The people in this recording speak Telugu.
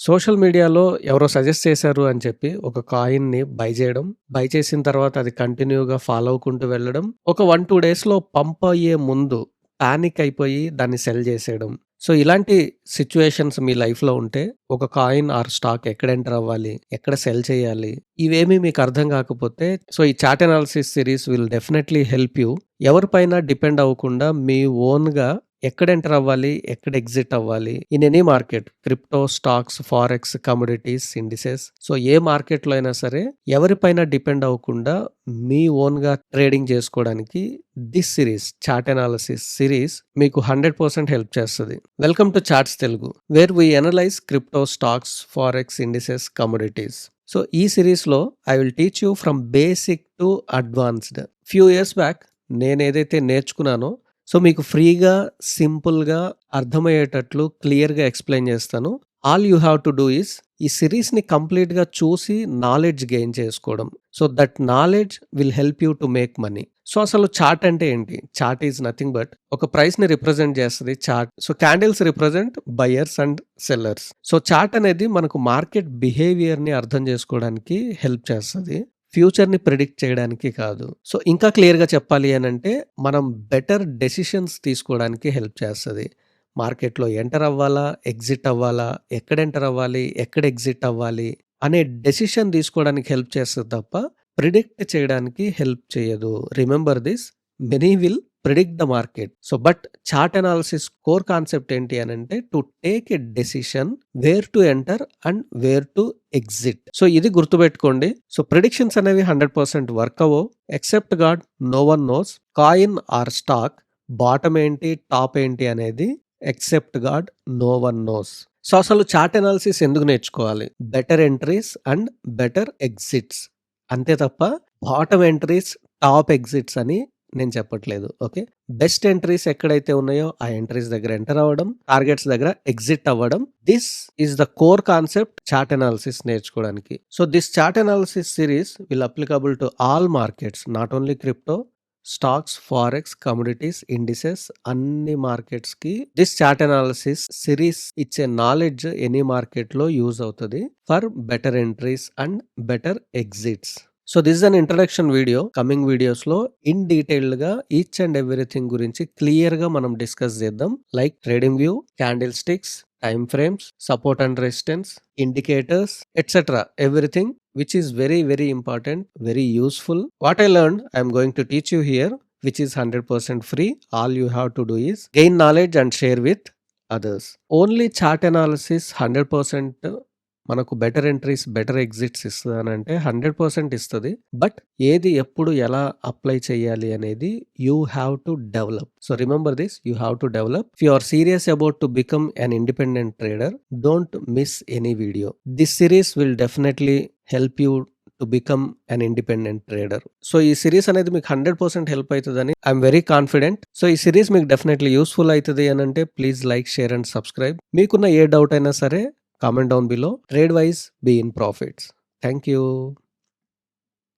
సోషల్ మీడియాలో ఎవరో సజెస్ట్ చేశారు అని చెప్పి ఒక కాయిన్‌ని బై చేయడం. బై చేసిన తర్వాత అది కంటిన్యూ‌గా ఫాలో అవ్వుకుంటూ వెళ్ళడం. ఒక 1, 2 డేస్‌లో పంప్ అయ్యే ముందు పానిక్ అయిపోయి దాన్ని సెల్ చేసేయడం. సో, ఇలాంటి సిట్యుయేషన్స్ మీ లైఫ్‌లో ఉంటే ఒక కాయిన్ ఆర్ స్టాక్ ఎక్కడ ఎంటర్ అవ్వాలి? ఎక్కడ సెల్ చేయాలి? ఇవేమీ మీకు అర్థం కాకపోతే సో, ఈ chart analysis series will definitely help you. ఎవరిపైన డిపెండ్ అవ్వకుండా మీ ఓన్‌గా ఎక్కడ ఎంటర్ అవ్వాలి? ఎక్కడ ఎగ్జిట్ అవ్వాలి? In any market crypto, stocks, forex, commodities, indices. So, ఏ మార్కెట్‌లో అయినా సరే ఎవరిపైన డిపెండ్ అవ్వకుండా మీ ఓన్‌గా ట్రేడింగ్ చేసుకోవడానికి this series chart analysis series మీకు 100% హెల్ప్ చేస్తది. Welcome to charts Telugu where we analyse crypto, stocks, forex, indices, commodities. So, ఈ సిరీస్‌లో I will teach you from basic to advanced. Few years back నేనేదైతే నేర్చుకున్నానో సో, మీకు ఫ్రీగా, సింపుల్‌గా అర్థమయ్యేటట్లు క్లియర్‌గా ఎక్స్‌ప్లెయిన్ చేస్తాను. All you have to do is ఈ సిరీస్‌ని కంప్లీట్‌గా చూసి నాలెడ్జ్ గెయిన్ చేసుకోవడం. So, that knowledge will help you to make money. So, అసలు చార్ట్ అంటే ఏంటి? చార్ట్ ఈజ్ నథింగ్ బట్ ఒక ప్రైస్‌ని రిప్రజెంట్ చేస్తది chart. So, candles represent buyers and sellers. So, chart అనేది మనకు మార్కెట్ బిహేవియర్‌ని అర్థం చేసుకోవడానికి హెల్ప్ చేస్తది. ఫ్యూచర్‌ని ప్రిడిక్ట్ చేయడానికి కాదు. సో, ఇంకా క్లియర్‌గా చెప్పాలి అనంటే మనం బెటర్ డెసిషన్స్ తీసుకోవడానికి హెల్ప్ చేస్తది. మార్కెట్‌లో ఎంటర్ అవ్వాలా? ఎగ్జిట్ అవ్వాలా? ఎక్కడ ఎంటర్ అవ్వాలి? ఎక్కడ ఎగ్జిట్ అవ్వాలి? అనే డెసిషన్ తీసుకోవడానికి హెల్ప్ చేస్తది తప్ప ప్రిడిక్ట్ చేయడానికి హెల్ప్ చేయదు. Remember this. Many will predict the market. So, but chart analysis core concept ఏంటి అనంటే to take a decision where to enter and where to exit. So, ఇది గుర్తుపెట్టుకోండి. సో, ప్రిడిక్షన్స్ అనేవి 100% వర్క్ అవ్వవు. Except god no one knows. Coin or stock bottom ఏంటి? టాప్ ఏంటి? అనేది except god no one knows. So, అసలు చార్ట్ అనాలిసిస్ ఎందుకు నేర్చుకోవాలి? Better entries and better exits. అంతే తప్ప బాటమ్ ఎంట్రీస్, టాప్ ఎగ్జిట్స్ అని నేను చెప్పట్లేదు. ఓకే. బెస్ట్ ఎంట్రీస్ ఎక్కడైతే ఉన్నాయో ఆ ఎంట్రీస్ దగ్గర ఎంటర్ అవ్వడం, టార్గెట్స్ దగ్గర ఎగ్జిట్ అవ్వడం. This is the core concept chart analysis నేర్చుకోవడానికి. So, this chart analysis series will applicable to all markets, not only crypto, stocks, forex, commodities, indices అన్ని మార్కెట్స్‌కి దిస్ చార్ట్ అనాలిసిస్ సిరీస్ ఇచ్చే నాలెడ్జ్ ఎనీ మార్కెట్‌లో యూజ్ అవుతది for better entries and better exits. So, this is an introduction video. Coming వీడియోస్‌లో ఇన్ డీటెయిల్డ్‌గా ఈచ్ అండ్ ఎవ్రీథింగ్ గురించి క్లియర్‌గా మనం డిస్కస్ చేద్దాం. Like trading view, candle sticks, time frames, support and resistance, indicators, etc. Everything which is very, very important, very useful. What I learned, I am going to teach you here, which is 100% free. All you have to do is gain knowledge and share with others. Only chart analysis 100% మనకు బెటర్ ఎంట్రీస్, బెటర్ ఎగ్జిట్స్ ఇస్తదనంటే 100% ఇస్తది. బట్ ఏది ఎప్పుడు ఎలా అప్లై చేయాలి అనేది you have to develop. So, remember this, you have to develop. If you are serious about to become an independent trader, don't miss any video. This series will definitely help you to become an independent trader. So, ఈ సిరీస్ అనేది మీకు 100% హెల్ప్ అవుతుందని ఐఎమ్ వెరీ కాన్ఫిడెంట్. సో, ఈ సిరీస్ మీకు డెఫినెట్లీ యూస్ఫుల్ అవుతుంది అని అంటే please like, share and subscribe. మీకున్న ఏ డౌట్ అయినా సరే comment down below. Trade wise, be in profits. Thank you.